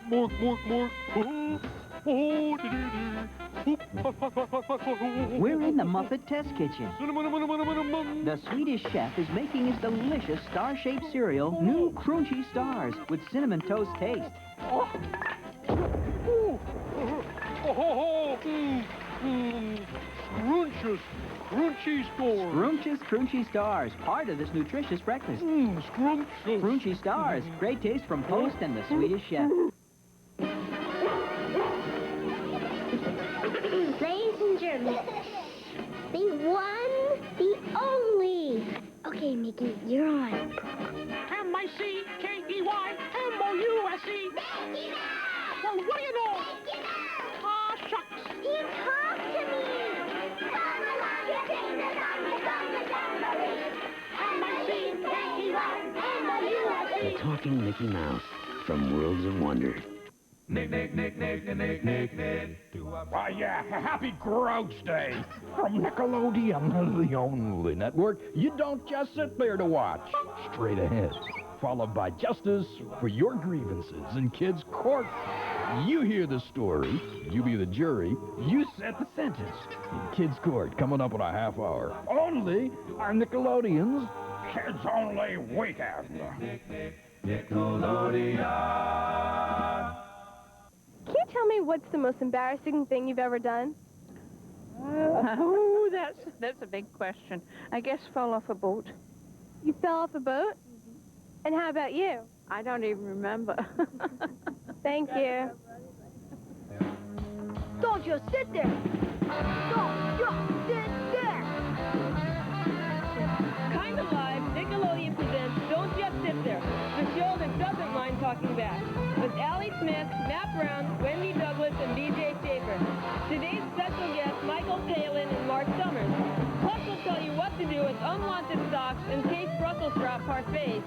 Mork, mork, mork. We're in the Muppet Test Kitchen. The Swedish chef is making his delicious star-shaped cereal, new Crunchy Stars, with cinnamon toast taste. Scrunches, crunchy stars. Scrumptious Crunchy Stars, part of this nutritious breakfast. Scrumptious. Crunchy Stars, great taste from Post and the Swedish chef. Ladies and gentlemen, the one, the only. Okay, Mickey, you're on. M-I-C-K-E-Y, M-O-U-S-E. Mickey Mouse! Well, what do you know? Mickey Mouse! Aw, shucks. You talk to me! Come along, you fingers on the jamboree. M-I-C-K-E-Y, M-O-U-S-E. The Talking Mickey Mouse from Worlds of Wonder. Nick, Nick, Nick, Nick, Nick, Nick, Nick. Why, yeah, happy Grouch Day from Nickelodeon, the only network you don't just sit there to watch. Straight ahead, followed by justice for your grievances in kids' court. You hear the story, you be the jury, you set the sentence in kids' court coming up in a half hour. Only on Nickelodeon's Kids Only Weekend. Nickelodeon. Can you tell me what's the most embarrassing thing you've ever done? Oh, that's a big question. I guess fall off a boat. You fell off a boat? And how about you? I don't even remember. Thank you. Don't just sit there! Don't just sit there! Kind of Live, Nickelodeon presents Don't Just Sit There, the show that doesn't mind talking back. With Allie Smith, Matt Brown, Wendy Douglas, and BJ Schaefer. Today's special guests, Michael Palin and Mark Summers. Plus, we'll tell you what to do with unwanted socks and taste Brussels sprout parfaits.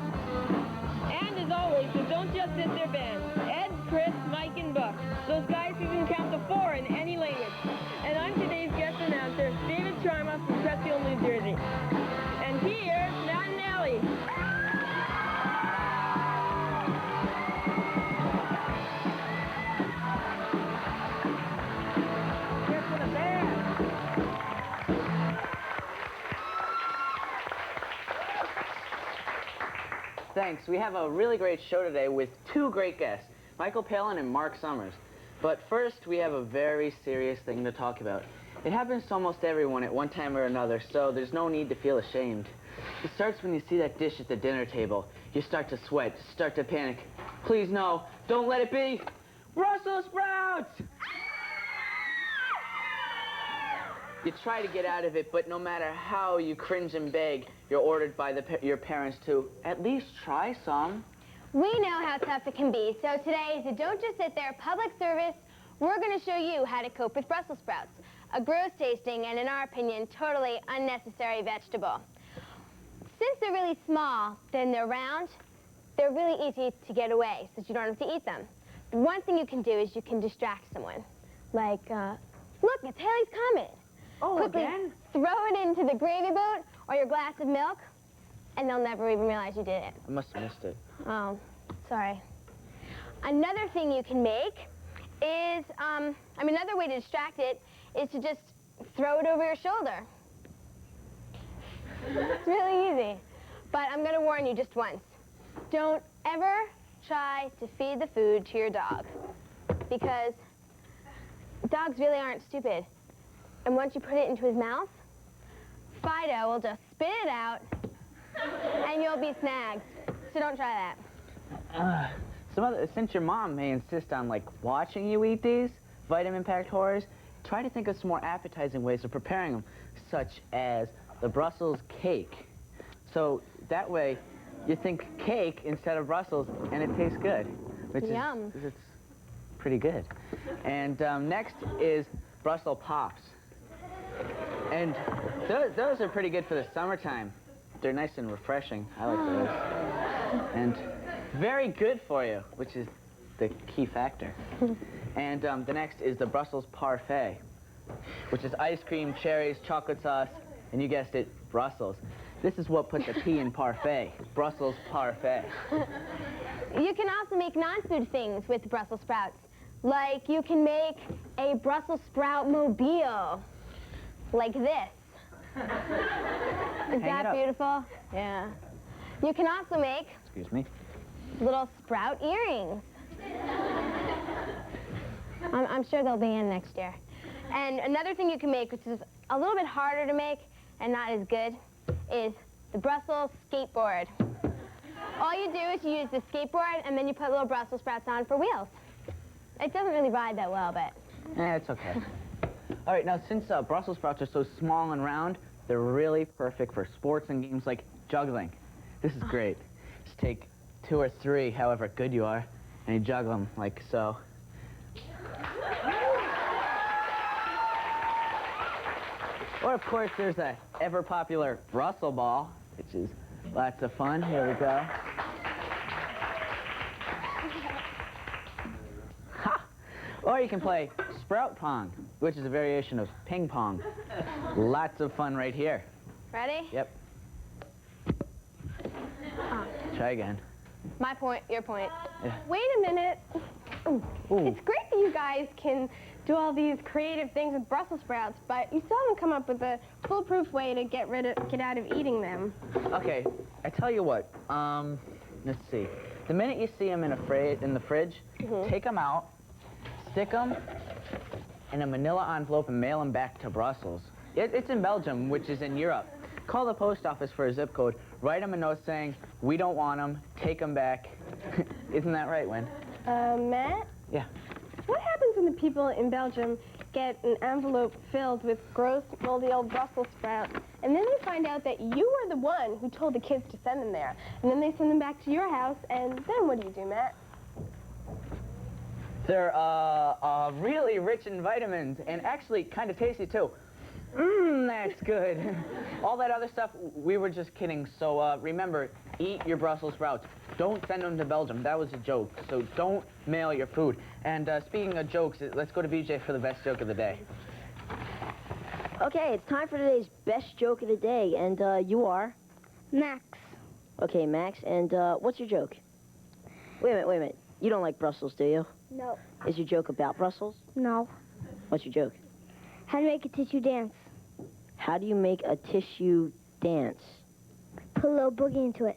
And as always, the Don't Just Sit There band. Ed, Chris, Mike, and Buck. Those guys who can count to 4 in any language. And I'm today's guest announcer, David Sharma from Crestfield, New Jersey. And here's Matt and Allie. Here for the band. Thanks. We have a really great show today with 2 great guests, Michael Palin and Mark Summers. But first, we have a very serious thing to talk about. It happens to almost everyone at one time or another, so there's no need to feel ashamed. It starts when you see that dish at the dinner table. You start to sweat, start to panic. Please, no, don't let it be Brussels sprouts! You try to get out of it, but no matter how you cringe and beg, you're ordered by your parents to at least try some. We know how tough it can be, so today is a Don't Just Sit There public service. We're going to show you how to cope with Brussels sprouts, a gross tasting and, in our opinion, totally unnecessary vegetable. Since they're really small, then they're round, they're really easy to get away, so you don't have to eat them. But one thing you can do is you can distract someone. Like, look, it's Haley's Comet. Oh, Quickly again? throw it into the gravy boat or your glass of milk, and they'll never even realize you did it. I must have missed it. Oh, sorry. Another thing you can make is, another way to distract it is to just throw it over your shoulder. It's really easy. But I'm going to warn you just once. Don't ever try to feed the food to your dog, because dogs really aren't stupid. And once you put it into his mouth, Fido will just spit it out, and you'll be snagged. So don't try that. Since your mom may insist on, like, watching you eat these vitamin-packed horrors, try to think of some more appetizing ways of preparing them, such as the Brussels cake. So that way, you think cake instead of Brussels, and it tastes good. Which Yum. It's pretty good. And next is Brussels pops. And those are pretty good for the summertime. They're nice and refreshing. I like those. And very good for you, which is the key factor. And the next is the Brussels parfait, which is ice cream, cherries, chocolate sauce, and you guessed it, Brussels. This is what put the P in parfait, Brussels parfait. You can also make non-food things with Brussels sprouts. Like you can make a Brussels sprout mobile. Like this. Is that beautiful? Yeah. You can also make... Excuse me. Little sprout earrings. I'm sure they'll be in next year. And another thing you can make, which is a little bit harder to make and not as good, is the Brussels skateboard. All you do is you use the skateboard and then you put little Brussels sprouts on for wheels. It doesn't really ride that well, but... It's okay. All right, now since Brussels sprouts are so small and round, they're really perfect for sports and games like juggling. This is great. Just take 2 or 3, however good you are, and you juggle them like so. Or, of course, there's the ever-popular Brussels ball, which is lots of fun. Here we go. Ha! Or you can play sprout pong, which is a variation of ping pong. Lots of fun right here. Ready? Yep. Try again. My point, your point. Yeah. Wait a minute. Ooh. It's great that you guys can do all these creative things with Brussels sprouts, but you still haven't come up with a foolproof way to get out of eating them. Okay, I tell you what. Let's see. The minute you see them in the fridge, take them out, stick them in a manila envelope, and mail them back to Brussels. It's in Belgium, which is in Europe. Call the post office for a zip code. Write them a note saying, "We don't want them. Take them back." Isn't that right, Wynn? Matt? Yeah. What happens when the people in Belgium get an envelope filled with gross, moldy old Brussels sprouts, and then they find out that you were the one who told the kids to send them there, and then they send them back to your house, and then what do you do, Matt? They're really rich in vitamins, and actually kind of tasty, too. That's good. All that other stuff, we were just kidding. So remember, eat your Brussels sprouts. Don't send them to Belgium. That was a joke. So don't mail your food. And speaking of jokes, let's go to BJ for the best joke of the day. Okay, it's time for today's best joke of the day, and you are? Max. Okay, Max, and what's your joke? Wait a minute. You don't like Brussels, do you? No. Is your joke about Brussels? No. What's your joke? How to make a tissue dance. How do you make a tissue dance? Put a little boogie into it.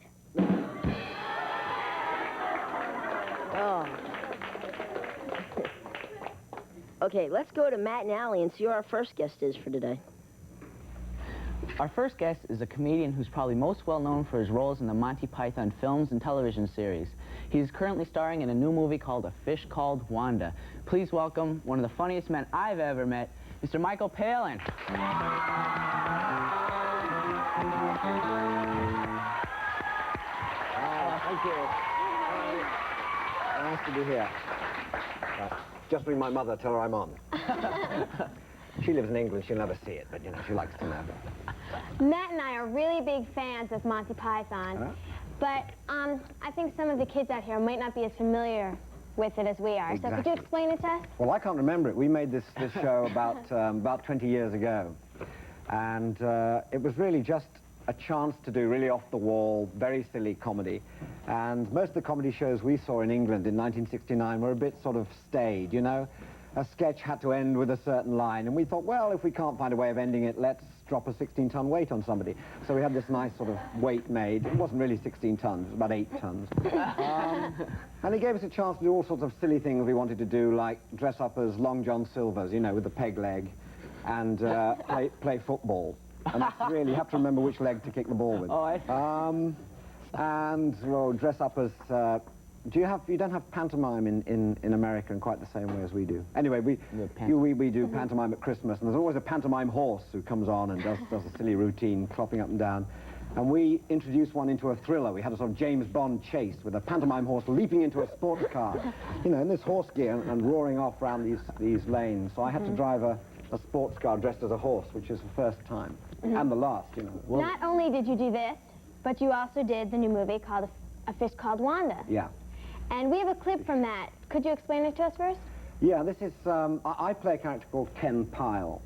Oh. Okay, let's go to Matt and Allie and see who our first guest is for today. Our first guest is a comedian who's probably most well known for his roles in the Monty Python films and television series. He's currently starring in a new movie called A Fish Called Wanda. Please welcome one of the funniest men I've ever met, Mr. Michael Palin. Thank you. Nice to be here. Just ring my mother, tell her I'm on. She lives in England, she'll never see it, but, you know, she likes to know. Matt and I are really big fans of Monty Python, but I think some of the kids out here might not be as familiar with it as we are. Exactly. So could you explain it to us? Well, I can't remember it. We made this show about 20 years ago, and it was really just a chance to do really off-the-wall, very silly comedy. And most of the comedy shows we saw in England in 1969 were a bit sort of staid, you know? A sketch had to end with a certain line, and we thought, well, if we can't find a way of ending it, let's drop a 16-ton weight on somebody. So we had this nice sort of weight made. It wasn't really 16 tons, it was about 8 tons. And it gave us a chance to do all sorts of silly things we wanted to do, like dress up as Long John Silvers, you know, with the peg leg, and play football. And that's really, you have to remember which leg to kick the ball with. And, well, dress up as... you don't have pantomime in America in quite the same way as we do. Anyway, we do pantomime at Christmas, and there's always a pantomime horse who comes on and does a silly routine, clopping up and down. And we introduced one into a thriller. We had a sort of James Bond chase with a pantomime horse leaping into a sports car, you know, in this horse gear and roaring off around these lanes. So I had to drive a sports car dressed as a horse, which is the first time, and the last, you know. Well, not only did you do this, but you also did the new movie called A Fish Called Wanda. Yeah. And we have a clip from that. Could you explain it to us first? Yeah, this is, I play a character called Ken Pyle,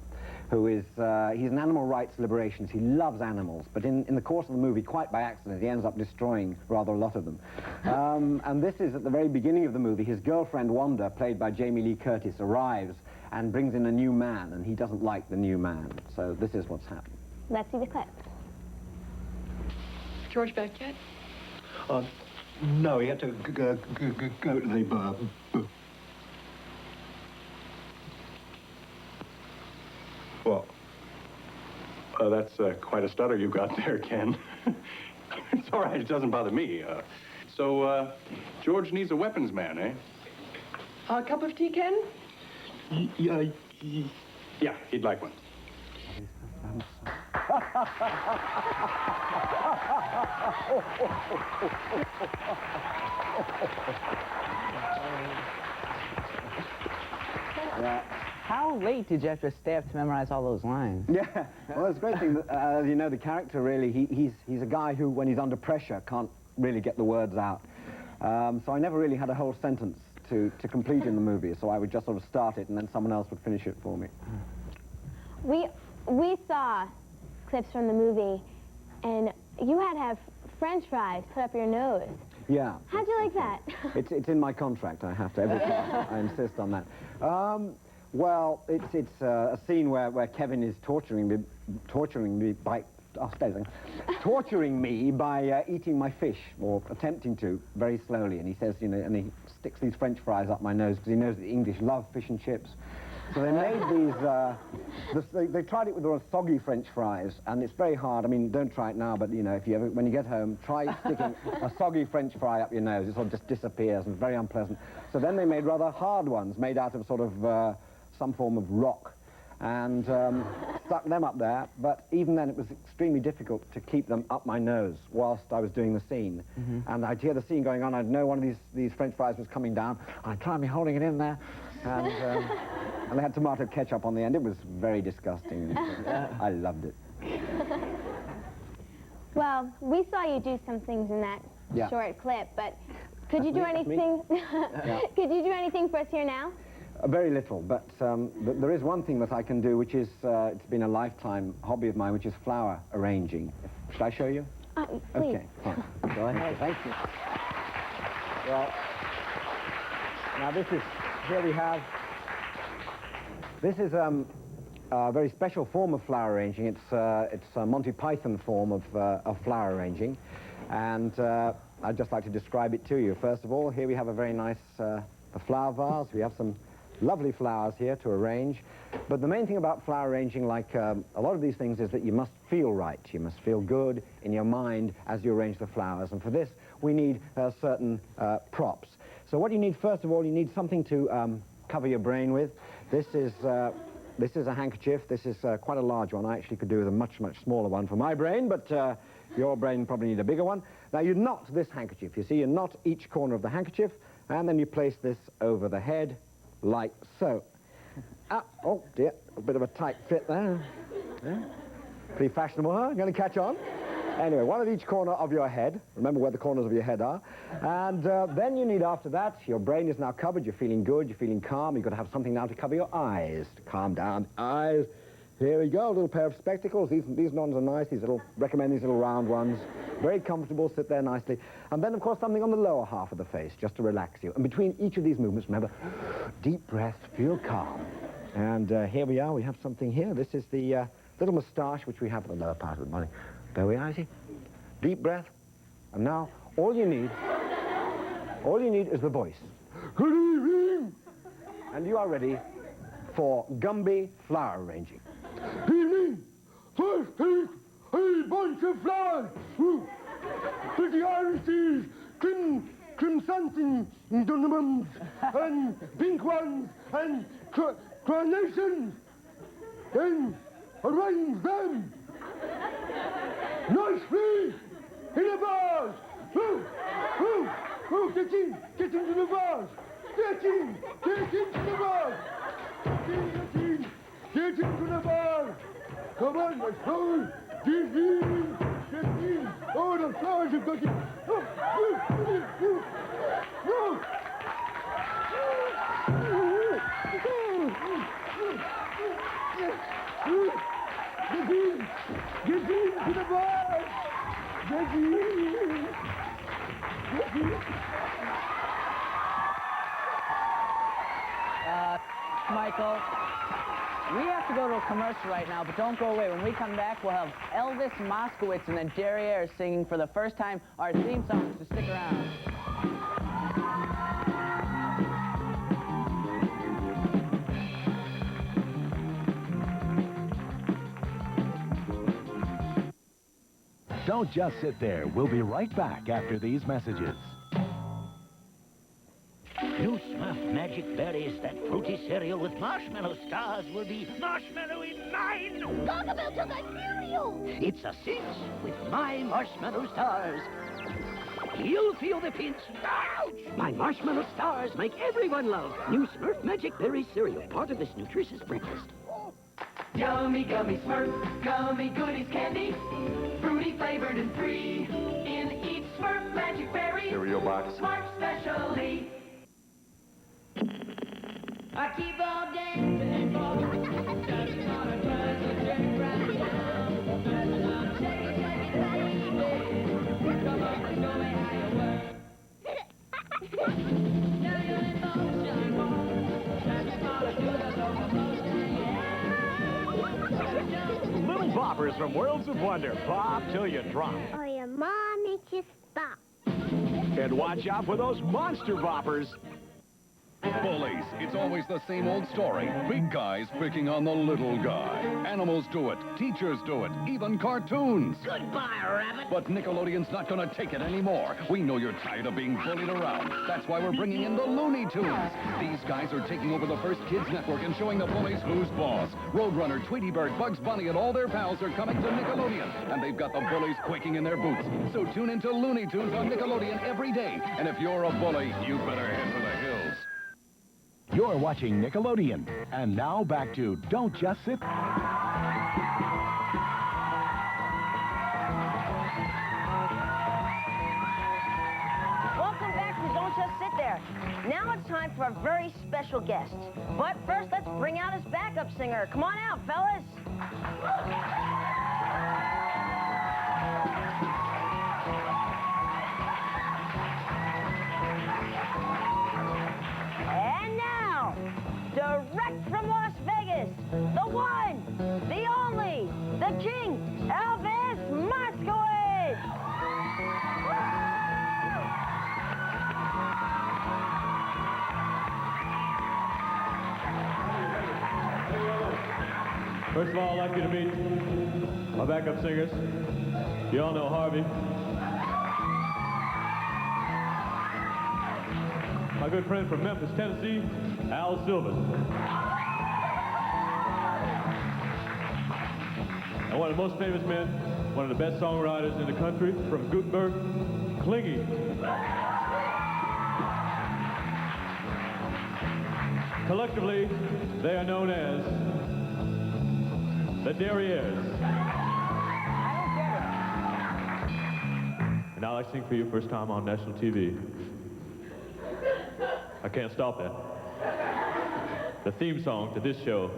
who is, he's an animal rights liberationist. He loves animals, but in the course of the movie, quite by accident, he ends up destroying rather a lot of them. And this is at the very beginning of the movie. His girlfriend, Wanda, played by Jamie Lee Curtis, arrives and brings in a new man, and he doesn't like the new man. So this is what's happened. Let's see the clip. George back yet? No, he had to go to the Well, that's quite a stutter you got there, Ken. It's all right, it doesn't bother me. So, George needs a weapons man, eh? A cup of tea, Ken? Yeah, he'd like one. Yeah. How late did you have to stay up to memorize all those lines? Yeah, well, it's a great thing that, as you know, the character really, he's a guy who, when he's under pressure, can't really get the words out. So I never really had a whole sentence to complete in the movie, so I would just sort of start it and then someone else would finish it for me. We saw clips from the movie, and you had to have French fries put up your nose. Yeah. How'd you like that? It's in my contract. I have to. Every time. I insist on that. Well, it's a scene where Kevin is torturing me by torturing me by eating my fish, or attempting to, very slowly. And he says, you know, and he sticks these French fries up my nose because he knows the English love fish and chips. So they made these, they tried it with the soggy French fries, and it's very hard. I mean, don't try it now, but, you know, if you ever, when you get home, try sticking a soggy French fry up your nose. It sort of just disappears, and it's very unpleasant. So then they made rather hard ones, made out of sort of some form of rock, and stuck them up there. But even then, it was extremely difficult to keep them up my nose whilst I was doing the scene. And I'd hear the scene going on. I'd know one of these French fries was coming down. I'd try me holding it in there, and they had tomato ketchup on the end. It was very disgusting. I loved it. Well, we saw you do some things in that short clip, but could you do anything? Could you do anything for us here now? Very little, but there is one thing that I can do, which is, it's been a lifetime hobby of mine, which is flower arranging. Should I show you? Please. Okay, fine. Go ahead. Thank you. Well, now here we have, this is a very special form of flower arranging. It's a Monty Python form of flower arranging, and I'd just like to describe it to you. First of all, here we have a very nice flower vase. We have some lovely flowers here to arrange, but the main thing about flower arranging, like a lot of these things, is that you must feel right. You must feel good in your mind as you arrange the flowers, and for this we need certain props. So what you need, first of all, you need something to cover your brain with. This is a handkerchief. This is quite a large one. I actually could do with a much, much smaller one for my brain, but your brain probably need a bigger one. Now you knot this handkerchief. You see, you knot each corner of the handkerchief, and then you place this over the head, like so. Oh dear, a bit of a tight fit there. Yeah. Pretty fashionable, huh? Going to catch on? Anyway, one at each corner of your head. Remember where the corners of your head are. And then you need, after that, your brain is now covered. You're feeling good. You're feeling calm. You've got to have something now to cover your eyes, to calm down. Eyes. Here we go, a little pair of spectacles. These ones are nice. Recommend these little round ones. Very comfortable, sit there nicely. And then, of course, something on the lower half of the face, just to relax you. And between each of these movements, remember, deep breath, feel calm. And here we are, we have something here. This is the little moustache which we have on the lower part of the body. There we are, see? Deep breath. And now, all you need is the voice. Good evening! And you are ready for Gumby flower arranging. Evening! First take a bunch of flowers. Pretty irises, crimson dunamums, and pink ones, and carnations. Then arrange them nicely in a vase. Get into the vase. Get into the vase. Get into the vase. Come on, my son. Get in. Oh, the flowers have got it. No. Michael. We have to go to a commercial right now, but don't go away. When we come back, we'll have Elvis Moskowitz and the Derriere singing for the first time our theme song, so stick around. Don't just sit there. We'll be right back after these messages. New Smurf Magic Berries, that fruity cereal with marshmallow stars, will be marshmallow in 9. Gargamel took a cereal! It's a 6 with my marshmallow stars. You'll feel the pinch. Ouch! My marshmallow stars make everyone love New Smurf Magic Berry cereal, part of this nutritious breakfast. Yummy, gummy Smurf, gummy goodies candy, fruity flavored and free. In each Smurf Magic Berry cereal box, Smart specially. I keep on dancing for just on a puzzle drink right now. Shake it, baby. Come on, show me how you work. Now you're in motion. Just gonna do the locomotion, yeah. Little boppers from Worlds of Wonder. Bop till you drop. Or your mom makes you stop. And watch out for those monster boppers. Bullies, it's always the same old story. Big guys picking on the little guy. Animals do it, teachers do it, even cartoons. Goodbye, Rabbit. But Nickelodeon's not gonna take it anymore. We know you're tired of being bullied around. That's why we're bringing in the Looney Tunes. These guys are taking over the first kids network and showing the bullies who's boss. Roadrunner, Tweety Bird, Bugs Bunny, and all their pals are coming to Nickelodeon. And they've got the bullies quaking in their boots. So tune into Looney Tunes on Nickelodeon every day. And if you're a bully, you better head for the hills. You're watching Nickelodeon. And now back to Don't Just Sit. Welcome back to Don't Just Sit There. Now it's time for a very special guest. But first, let's bring out his backup singer. Come on out, fellas. And now, direct from Las Vegas, the one, the only, the king, Elvis Moskowitz! First of all, I'd like you to meet my backup singers. You all know Harvey. My good friend from Memphis, Tennessee, Al Silver. And one of the most famous men, one of the best songwriters in the country, from Gutenberg, Clingy. Collectively, they are known as the Derrieres. And now I sing for you first time on national TV. I can't stop that. The theme song to this show,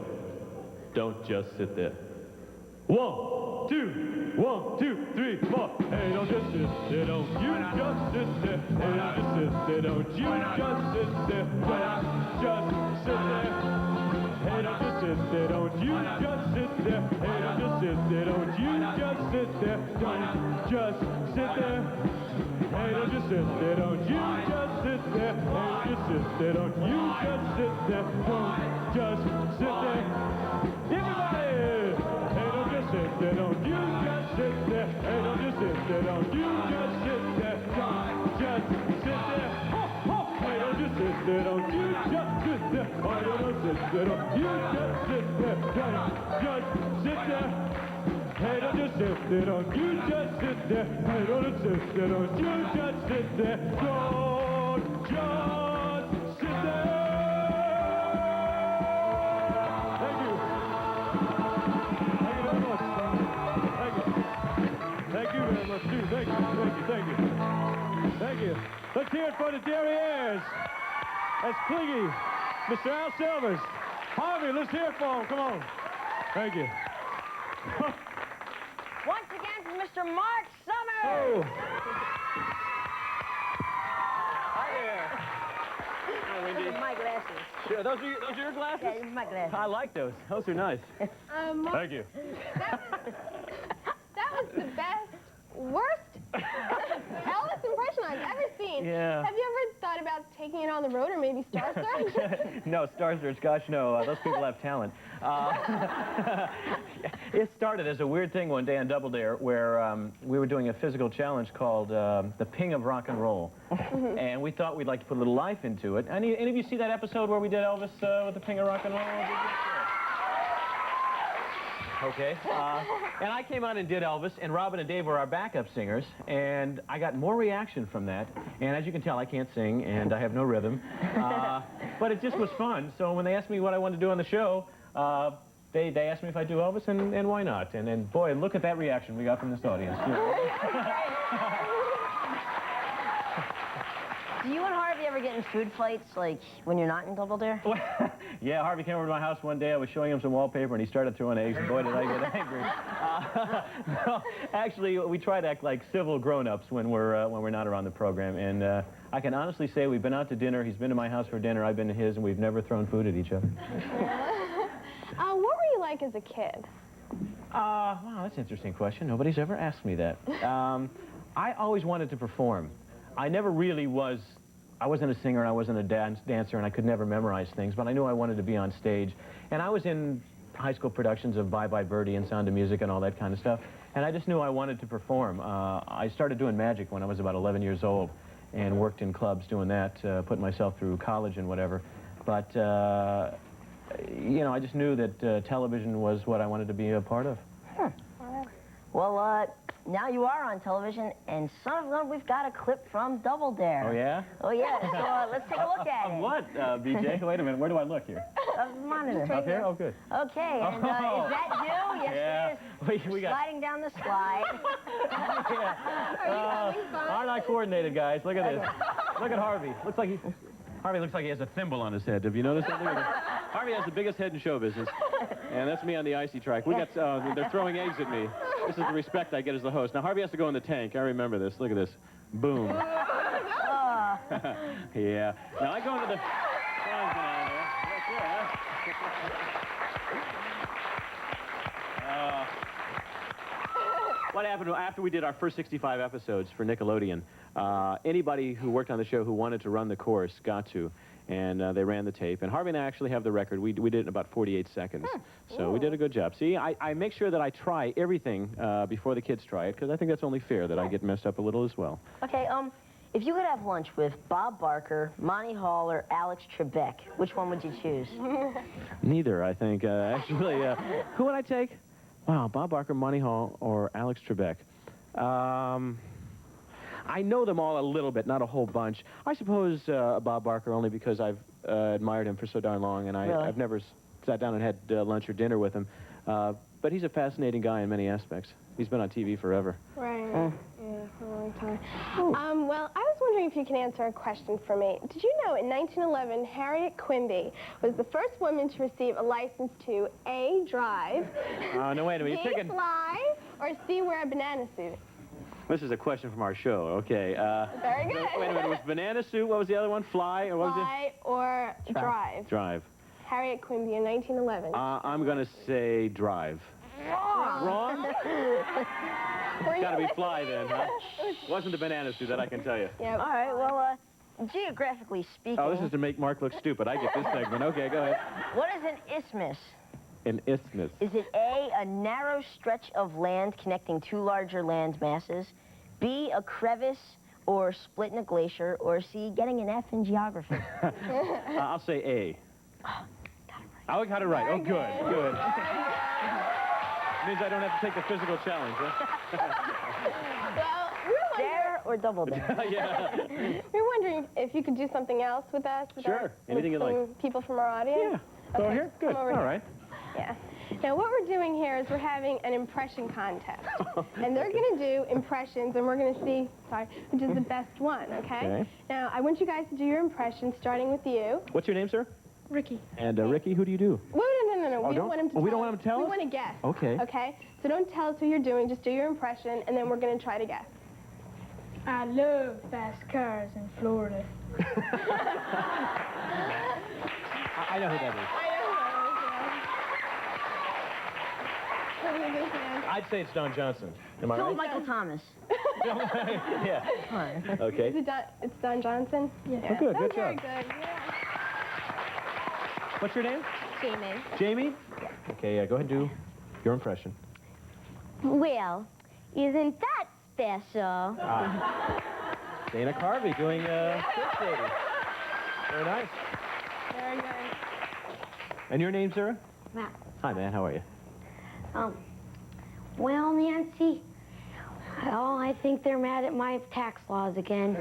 Don't Just Sit There. 1, 2, 1, 2, 3, 4. Hey, don't just sit there, don't you just sit there. Hey, don't just sit there, don't you just sit there. Don't just sit there. Hey, don't just sit there, don't you just sit there. Hey, don't just sit there, don't you just sit there. Don't just sit there. Hey, don't just sit there, don't you just sit there. Hey, don't just sit there, don't you just sit there. Don't just sit there. Everybody! Hey, don't just sit there, don't you just sit there. Hey, don't just sit there, don't you just sit there. Don't just sit there. Ho, ho. Hey, don't just sit there, don't you just sit there. Hey, don't sit there, don't you just sit there. Don't just sit there. Hey, don't just sit there, don't you just sit there. Hey, don't just sit there, don't you just sit there. Don't just sit there. Thank you. Thank you very much. Thank you. Thank you very much, too. Thank you, thank you, thank you. Thank you. Let's hear it for the Derrieres. That's Clingy, Mr. Al Silvers. Harvey, let's hear it for him. Come on. Thank you. Once again from Mr. Mark Summers. Oh. Hi there. Hi, Wendy. my glasses. Yeah, those are your glasses? Yeah, these are my glasses. I like those. Those are nice. Thank you. That was the best, worst Elvis impression I've ever seen. Yeah. Have you ever thought about taking it on the road or maybe Star Search? No, Star Search, gosh, no. Those people have talent. It started as a weird thing one day on Double Dare where we were doing a physical challenge called the Ping of Rock and Roll. And we thought we'd like to put a little life into it. Any of you see that episode where we did Elvis with the Ping of Rock and Roll? Okay. And I came on and did Elvis, and Robin and Dave were our backup singers, and I got more reaction from that. And as you can tell, I can't sing, and I have no rhythm. But it just was fun. So when they asked me what I wanted to do on the show, they asked me if I'd do Elvis, and why not? And then, boy, look at that reaction we got from this audience. Do you and Harvey ever get in food fights, like, when you're not in Double Dare? Yeah, Harvey came over to my house one day. I was showing him some wallpaper, and he started throwing eggs, and boy, did I get angry. No, actually, we try to act like civil grown-ups when we're not around the program, and I can honestly say we've been out to dinner. He's been to my house for dinner. I've been to his, and we've never thrown food at each other. What were you like as a kid? Wow, that's an interesting question. Nobody's ever asked me that. I always wanted to perform. I never really was, I wasn't a singer, and I wasn't a dancer, and I could never memorize things, but I knew I wanted to be on stage. And I was in high school productions of Bye Bye Birdie and Sound of Music and all that kind of stuff, and I just knew I wanted to perform. I started doing magic when I was about 11 years old and worked in clubs doing that, put myself through college and whatever. But, you know, I just knew that television was what I wanted to be a part of. Huh. Well, now you are on television, and son of gun, we've got a clip from Double Dare. Oh, yeah? Oh, yeah, so let's take a look at it. What, BJ? Wait a minute, where do I look here? Monitor. Up here? Oh, good. Okay, and is that you? Yes, yeah. it is. We got... Sliding down the slide. Aren't I coordinated, guys? Look at this. Look at Harvey. Harvey looks like he has a thimble on his head. Have you noticed that? Harvey has the biggest head in show business, and that's me on the icy track. We got, they're throwing eggs at me. This is the respect I get as the host. Now, Harvey has to go in the tank. I remember this. Look at this. Boom. Yeah. Now, I go into the... What happened after we did our first 65 episodes for Nickelodeon, anybody who worked on the show who wanted to run the course got to, and they ran the tape. And Harvey and I actually have the record. We did it in about 48 seconds. So we did a good job. See, I make sure that I try everything before the kids try it, because I think that's only fair that I get messed up a little as well. Okay, if you could have lunch with Bob Barker, Monty Hall, or Alex Trebek, which one would you choose? Neither, I think. Actually, who would I take? Wow, Bob Barker, Monty Hall, or Alex Trebek. I know them all a little bit, not a whole bunch. I suppose Bob Barker only because I've admired him for so darn long, and I've never sat down and had lunch or dinner with him. But he's a fascinating guy in many aspects. He's been on TV forever. Right. Yeah, for a long time. Well, I was wondering if you can answer a question for me. Did you know in 1911, Harriet Quimby was the first woman to receive a license to A, drive, no, wait a minute. B, fly, or C, wear a banana suit? This is a question from our show. Okay. Very good. Wait a minute. It was banana suit. What was the other one? Fly, or what was it? Fly or drive. Drive. Harriet Quimby in 1911. I'm going to say drive. Wrong? It's got to be fly then, huh? Wasn't the banana suit, that I can tell you. Yeah. All right, well, geographically speaking... Oh, this is to make Mark look stupid. I get this segment. Okay, go ahead. What is an isthmus? An isthmus. Is it A, a narrow stretch of land connecting two larger land masses, B, a crevice or split in a glacier, or C, getting an F in geography? I'll say A. Oh, got it right. Oh, good, good. Means I don't have to take the physical challenge, huh? Well, we were Dare or Double Dare? Yeah. We were wondering if you could do something else with us. Sure, anything you like. People from our audience? Yeah. Okay, here? Good. All right. Yeah. Now, what we're doing here is we're having an impression contest. And they're going to do impressions, and we're going to see, which is the best one, okay? Now, I want you guys to do your impression, starting with you. What's your name, sir? Ricky. And Ricky, who do you do? Wait, no. Oh, we don't want him to tell we don't want him to tell us? We want to guess. Okay. Okay? So don't tell us who you're doing. Just do your impression, and then we're going to try to guess. I love fast cars in Florida. I know who that is. I'd say it's Don Johnson. Am I So right? Michael Thomas. Yeah. Okay. Is it it's Don Johnson? Yeah. Oh, good. Good Very job. good. Yeah. What's your name? Jamie. Jamie? Okay, go ahead and do your impression. Well, isn't that special? Dana Carvey doing Church Lady. Very nice. Very good. And your name, sir? Matt. Hi, man. How are you? Well, Nancy, I think they're mad at my tax laws again.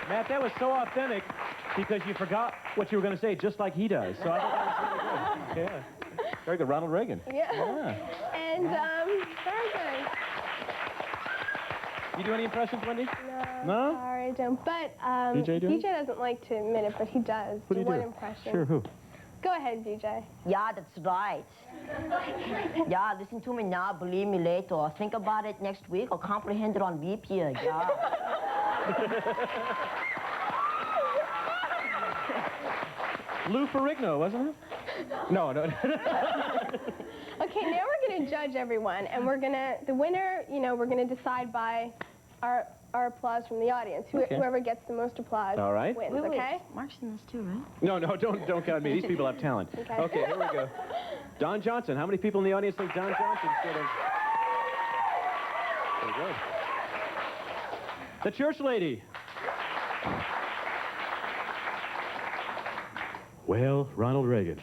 Matt, that was so authentic because you forgot what you were going to say, just like he does. So I thought that was really good. Yeah. Very good. Ronald Reagan. Yeah. And, very good. You do any impressions, Wendy? No? Sorry, I don't. But, DJ doesn't like to admit it, but he does. What do you one do? impression. Sure, who? Go ahead, DJ. Yeah, that's right. Yeah, listen to me now, believe me later. Think about it next week or comprehend it on beep here, yeah. Lou Ferrigno, wasn't it? No. Okay, now we're going to judge everyone, and the winner, we're going to decide by our applause from the audience. Okay. Whoever gets the most applause All right. wins, Wait, okay? Mark's in this too, right? No, don't count me. These people have talent. Okay, here we go. Don Johnson. How many people in the audience think Don Johnson should have... There we go. The Church Lady. Well, Ronald Reagan.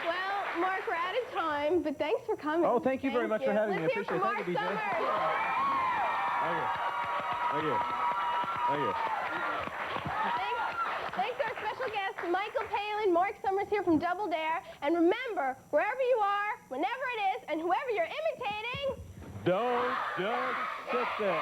Well, Mark, we're out of time, but thanks for coming. Oh, thank you very much for having me. I Let's hear appreciate from it. Thank you, Mark BJ. Summers. Thank you. Thanks to our special guests, Michael Palin, Mark Summers here from Double Dare. And remember, wherever you are, whenever it is, and whoever you're imitating, Don't just sit there.